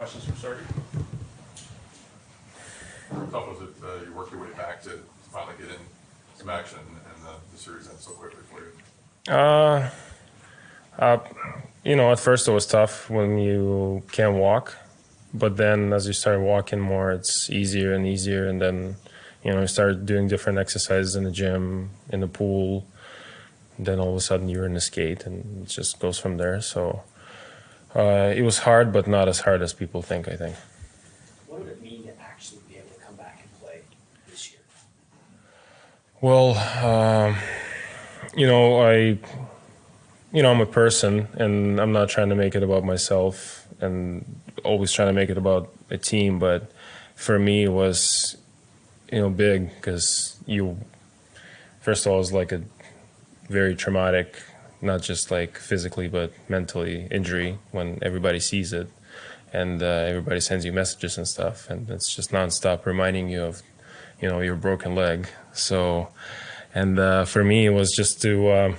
Questions from Sergey? How tough was it you worked your way back to finally get in some action and the series ends so quickly for you? At first it was tough when you can't walk, but then as you start walking more, it's easier and easier, and then you start doing different exercises in the gym, in the pool. Then all of a sudden you're in the skate, and it just goes from there. So it was hard, but not as hard as people think, I think. What would it mean to actually be able to come back and play this year? Well, I'm a person, and I'm not trying to make it about myself and always trying to make it about a team. But for me, it was, big because first of all, it was like a very traumatic, not just like physically, but mentally injury when everybody sees it and everybody sends you messages and stuff. And it's just nonstop reminding you of, your broken leg. So, and for me, it was just to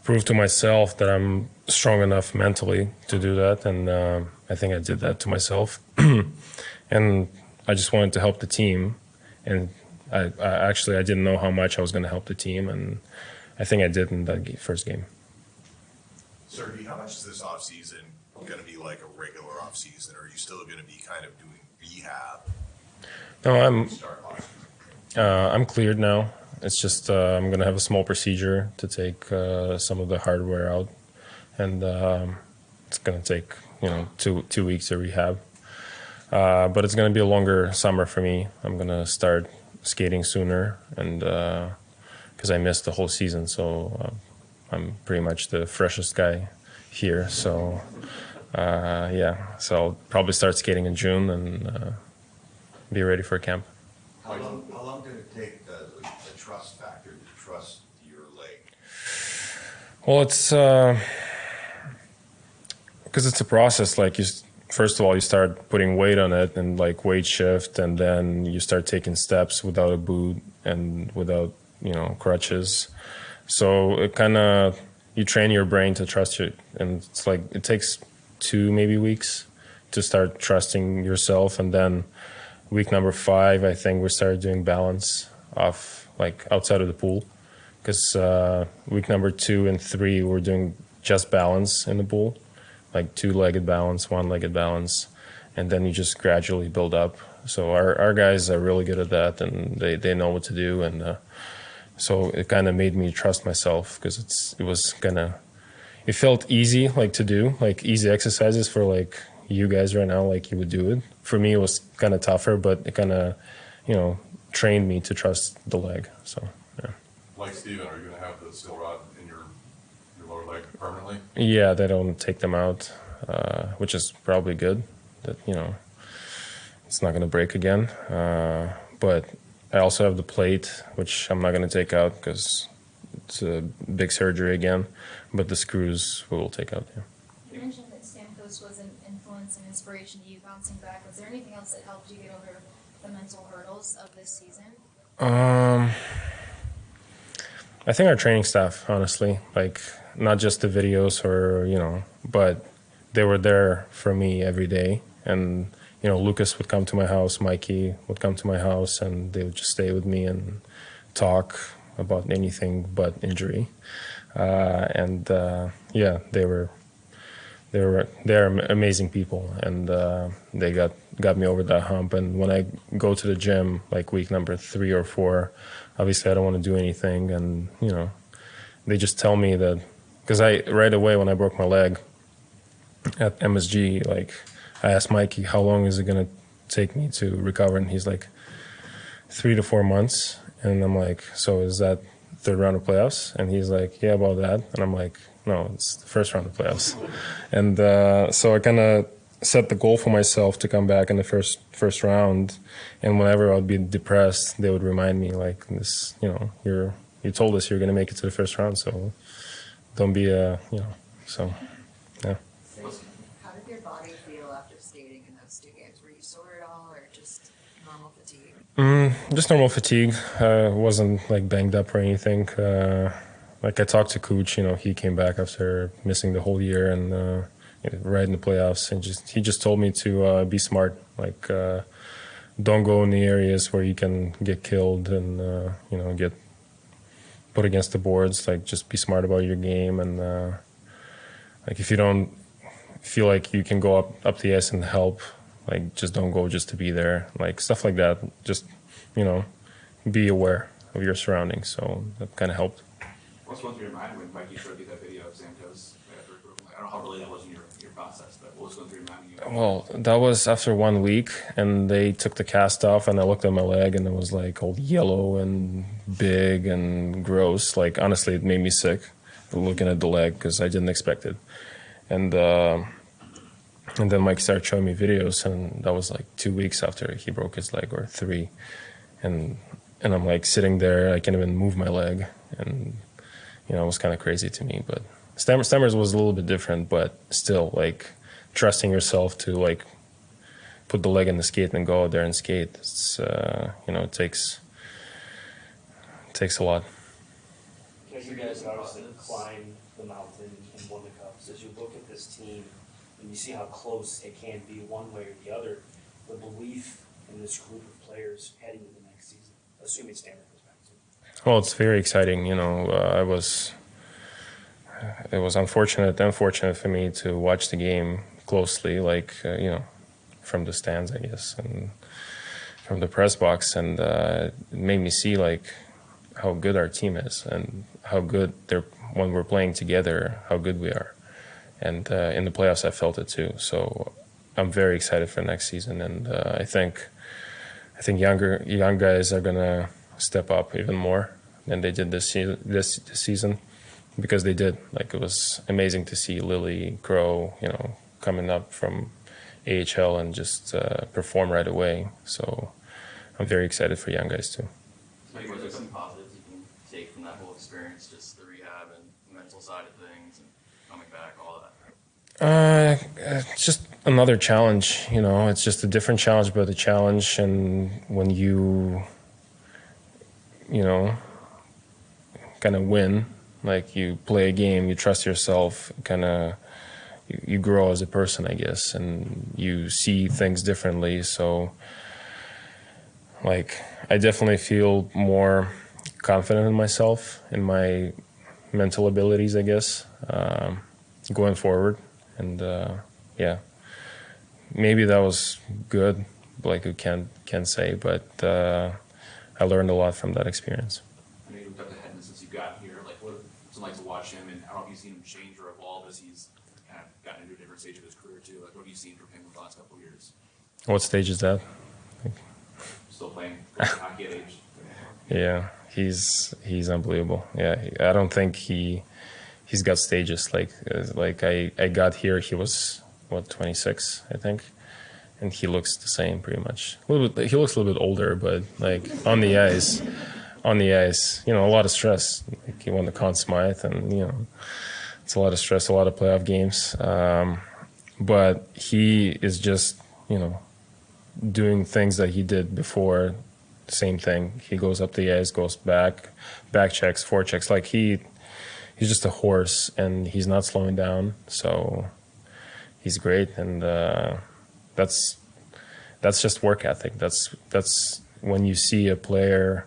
prove to myself that I'm strong enough mentally to do that. And I think I did that to myself. And I just wanted to help the team. And I didn't know how much I was going to help the team. And I think I did in that first game. Sergey, how much is this offseason going to be like a regular offseason? Or are you still going to be kind of doing rehab? No, I'm cleared now. It's just I'm going to have a small procedure to take some of the hardware out, and it's going to take 2 weeks of rehab. But it's going to be a longer summer for me. I'm going to start skating sooner, and because I missed the whole season, so I'm pretty much the freshest guy here. So so I'll probably start skating in June and be ready for camp. How long did it take the trust factor to trust your leg? Well, it's because it's a process. Like first of all, you start putting weight on it and like weight shift, and then you start taking steps without a boot and without crutches. So it kind of, you train your brain to trust you, and it's like it takes 2 maybe weeks to start trusting yourself, and then week number 5, I think we started doing balance off like outside of the pool, because week number 2 and 3 we're doing just balance in the pool, like 2-legged balance, 1-legged balance, and then you just gradually build up. So our guys are really good at that, and they know what to do, and so it kind of made me trust myself, because it felt easy like to do, like easy exercises for like you guys right now, like you would do it. For me, it was kind of tougher, but it kind of, trained me to trust the leg. So, yeah. Like Steven, are you going to have the steel rod in your lower leg permanently? Yeah, they don't take them out, which is probably good. That it's not going to break again. But I also have the plate, which I'm not going to take out because it's a big surgery again. But the screws we will take out. Yeah. You mentioned that Stamkos was an influence and inspiration to you bouncing back. Was there anything else that helped you get over the mental hurdles of this season? I think our training staff, honestly, like not just the videos or, but they were there for me every day. And, Lucas would come to my house, Mikey would come to my house, and they would just stay with me and talk about anything but injury. They're amazing people, and they got me over that hump. And when I go to the gym, like week number 3 or 4, obviously I don't want to do anything, and they just tell me that, because right away when I broke my leg at MSG, like I asked Mikey, how long is it gonna take me to recover, and he's like 3 to 4 months, and I'm like, so is that 3rd round of playoffs? And he's like, yeah, about that. And I'm like, no, it's the 1st round of playoffs. And so I kind of set the goal for myself to come back in the first round. And whenever I'd be depressed, they would remind me, like, this, you told us you're going to make it to the 1st round, so don't be so, yeah. How did your body feel after skating in those 2 games? Were you sore at all, or just normal fatigue? Just normal fatigue. Wasn't like banged up or anything. Like I talked to Cooch, he came back after missing the whole year, and right in the playoffs, and he just told me to be smart, like don't go in the areas where you can get killed and get put against the boards. Like just be smart about your game, and like if you don't feel like you can go up the ice and help, like just don't go just to be there, like stuff like that. Just be aware of your surroundings. So that kind of helped. What's going through your mind when Mikey showed you that video of Stamkos? I don't know how related that was in your process, but what was going through your mind? Well, that was after 1 week, and they took the cast off, and I looked at my leg, and it was like all yellow and big and gross. Like honestly, it made me sick looking at the leg because I didn't expect it. And then Mike started showing me videos, and that was like 2 weeks after he broke his leg, or 3. And I'm like sitting there, I can't even move my leg, and it was kind of crazy to me. But Stammers was a little bit different, but still, like trusting yourself to like put the leg in the skate and go out there and skate. It's it takes a lot. You guys obviously climbed the mountain and won the cups. As you look at this team and you see how close it can be one way or the other, the belief in this group of players heading into the next season, assuming Stammer goes back to. Well, it's very exciting. It was unfortunate for me to watch the game closely, like from the stands, I guess, and from the press box, and it made me see like how good our team is and how good when we're playing together, how good we are. And in the playoffs, I felt it too. So I'm very excited for next season, and I think young guys are gonna step up even more than they did this season, because they did. Like it was amazing to see Lily Crow, coming up from AHL and just perform right away. So I'm very excited for young guys too. Maybe was there some positives you can take from that whole experience, just the rehab and mental side of things and coming back, all that? Just another challenge, it's just a different challenge, but a challenge. And when you kind of win, like you play a game, you trust yourself, kind of you grow as a person, I guess, and you see things differently. So like I definitely feel more confident in myself, in my mental abilities, I guess, going forward. And maybe that was good, like you can't say, but I learned a lot from that experience. I know you looked up to Hedman since you got here. Like, what's it like to watch him, and I don't know if you've seen him change or evolve as he's kind of gotten into a different stage of his career too. Like, what have you seen from him in the last couple of years? What stage is that? Still playing hockey at age. Yeah, he's unbelievable. Yeah, I don't think he's got stages. Like I got here, he was 26, I think, and he looks the same pretty much. He looks a little bit older, but like on the ice, a lot of stress. Like he won the Conn Smythe, and it's a lot of stress, a lot of playoff games. But he is just doing things that he did before. Same thing. He goes up the ice, goes back checks, forechecks. Like he's just a horse, and he's not slowing down. So he's great, and that's just work ethic. That's when you see a player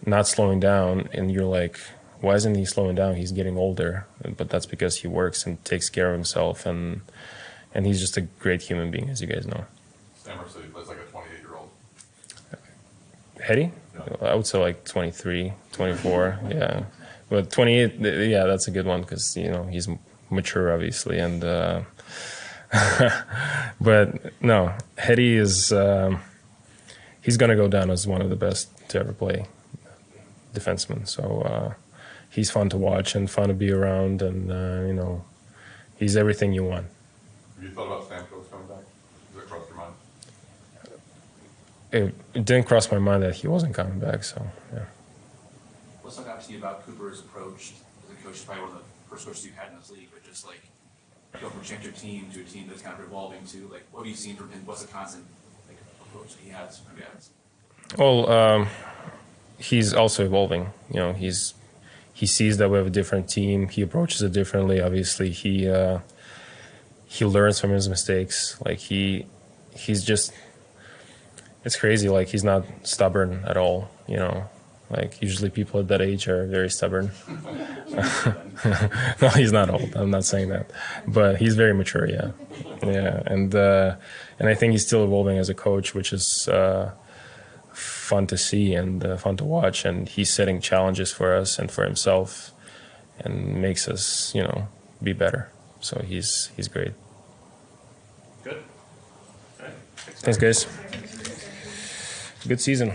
not slowing down, and you're like, why isn't he slowing down? He's getting older, but that's because he works and takes care of himself, and he's just a great human being, as you guys know. Stammer, so that's like a 28-year-old. Hetty? Yeah. I would say like 23, 24, yeah. But 28, yeah, that's a good one because, he's mature, obviously. And but no, Hetty is, he's going to go down as one of the best to ever play defenseman. So he's fun to watch and fun to be around, and, he's everything you want. Have you thought about Stamkos coming back? Does it cross your mind? It didn't cross my mind that he wasn't coming back, so, yeah. What's like obviously about Cooper's approach as a coach? Is probably one of the first coaches you've had in this league, but just like go from championship team to a team that's kind of evolving to, like, what have you seen from him? What's the constant approach that he has from guys? Well, he's also evolving. He sees that we have a different team. He approaches it differently. Obviously, he he learns from his mistakes. Like he's just, it's crazy. Like he's not stubborn at all, you know. Like usually people at that age are very stubborn. No, he's not old. I'm not saying that, but he's very mature. Yeah, yeah, and I think he's still evolving as a coach, which is fun to see and fun to watch. And he's setting challenges for us and for himself, and makes us, you know, be better. So he's great. Good. All right. Thanks, guys. Good season.